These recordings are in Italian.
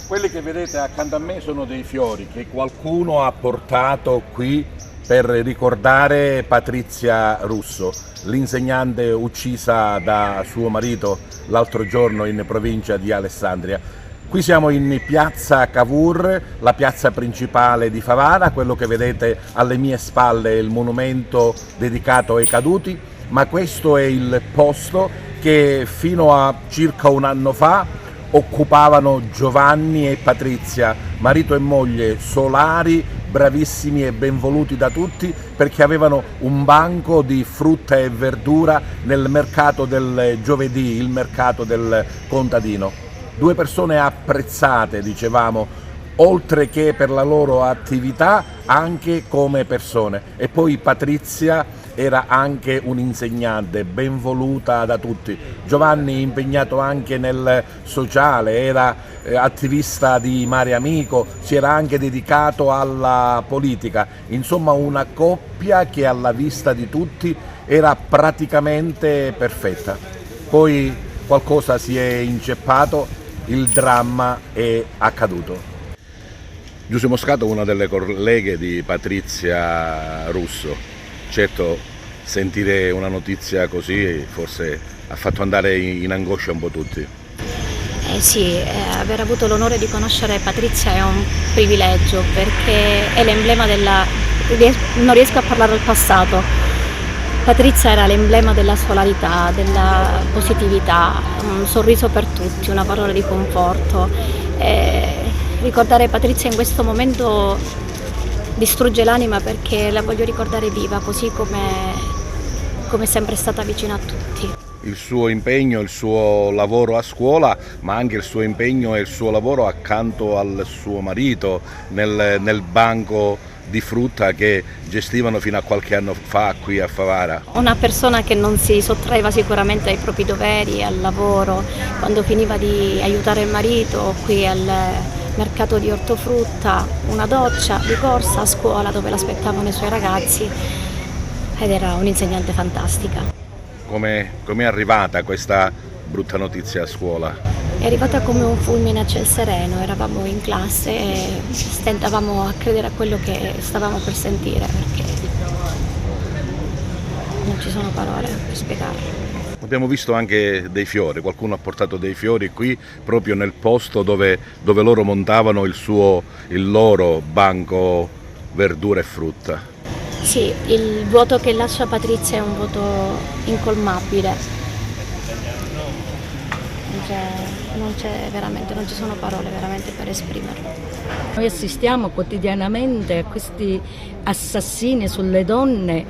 Quelli che vedete accanto a me sono dei fiori che qualcuno ha portato qui per ricordare Patrizia Russo, l'insegnante uccisa da suo marito l'altro giorno in provincia di Alessandria. Qui siamo in piazza Cavour, la piazza principale di Favara. Quello che vedete alle mie spalle è il monumento dedicato ai caduti, ma questo è il posto che fino a circa un anno fa occupavano Giovanni e Patrizia, marito e moglie solari, bravissimi e benvoluti da tutti, perché avevano un banco di frutta e verdura nel mercato del giovedì, il mercato del contadino. Due persone apprezzate, dicevamo, oltre che per la loro attività, anche come persone. E poi Patrizia era anche un'insegnante ben voluta da tutti. Giovanni impegnato anche nel sociale, era attivista di Mare Amico, si era anche dedicato alla politica. Insomma, una coppia che alla vista di tutti era praticamente perfetta. Poi qualcosa si è inceppato, il dramma è accaduto. Giuseppe Moscato, una delle colleghe di Patrizia Russo. Certo, sentire una notizia così forse ha fatto andare in angoscia un po' tutti. Sì, aver avuto l'onore di conoscere Patrizia è un privilegio, perché è l'emblema della... non riesco a parlare al passato. Patrizia era l'emblema della solarità, della positività, un sorriso per tutti, una parola di conforto. Ricordare Patrizia in questo momento distrugge l'anima, perché la voglio ricordare viva, così come è sempre stata vicina a tutti. Il suo impegno, il suo lavoro a scuola, ma anche il suo impegno e il suo lavoro accanto al suo marito nel banco di frutta che gestivano fino a qualche anno fa qui a Favara. Una persona che non si sottraeva sicuramente ai propri doveri, al lavoro, quando finiva di aiutare il marito qui al mercato di ortofrutta, una doccia di corsa a scuola dove l'aspettavano i suoi ragazzi, ed era un'insegnante fantastica. Come è arrivata questa brutta notizia a scuola? È arrivata come un fulmine a ciel sereno, eravamo in classe e stentavamo a credere a quello che stavamo per sentire, perché non ci sono parole per spiegarlo. Abbiamo visto anche dei fiori, qualcuno ha portato dei fiori qui proprio nel posto dove loro montavano il loro banco verdura e frutta. Sì, il vuoto che lascia Patrizia è un vuoto incolmabile. Non ci sono parole veramente per esprimerlo. Noi assistiamo quotidianamente a questi assassini sulle donne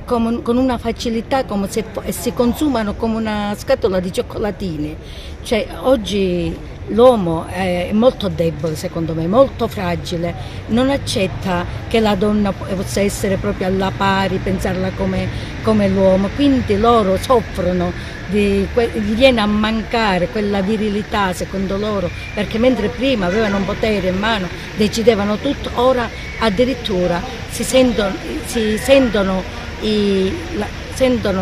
con una facilità, come se si consumano come una scatola di cioccolatini. Cioè, oggi l'uomo è molto debole, secondo me, molto fragile, non accetta che la donna possa essere proprio alla pari, pensarla come l'uomo, quindi loro soffrono, gli viene a mancare quella virilità, secondo loro, perché mentre prima avevano un potere in mano, decidevano tutto, ora addirittura sentono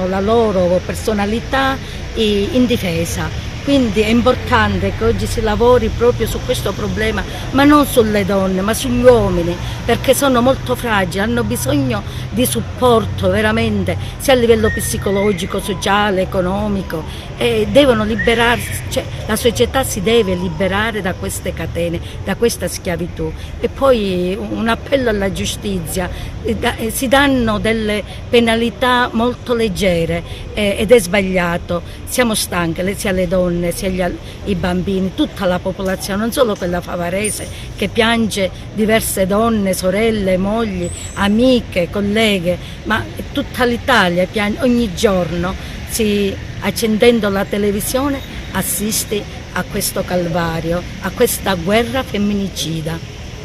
la loro personalità indifesa. Quindi è importante che oggi si lavori proprio su questo problema, ma non sulle donne, ma sugli uomini, perché sono molto fragili, hanno bisogno di supporto veramente, sia a livello psicologico, sociale, economico, e devono liberarsi, cioè la società si deve liberare da queste catene, da questa schiavitù. E poi un appello alla giustizia, si danno delle penalità molto leggere ed è sbagliato, siamo stanche, sia le donne sia i bambini, tutta la popolazione, non solo quella favarese che piange diverse donne, sorelle, mogli, amiche, colleghe, ma tutta l'Italia piange ogni giorno, accendendo la televisione assiste a questo calvario, a questa guerra femminicida.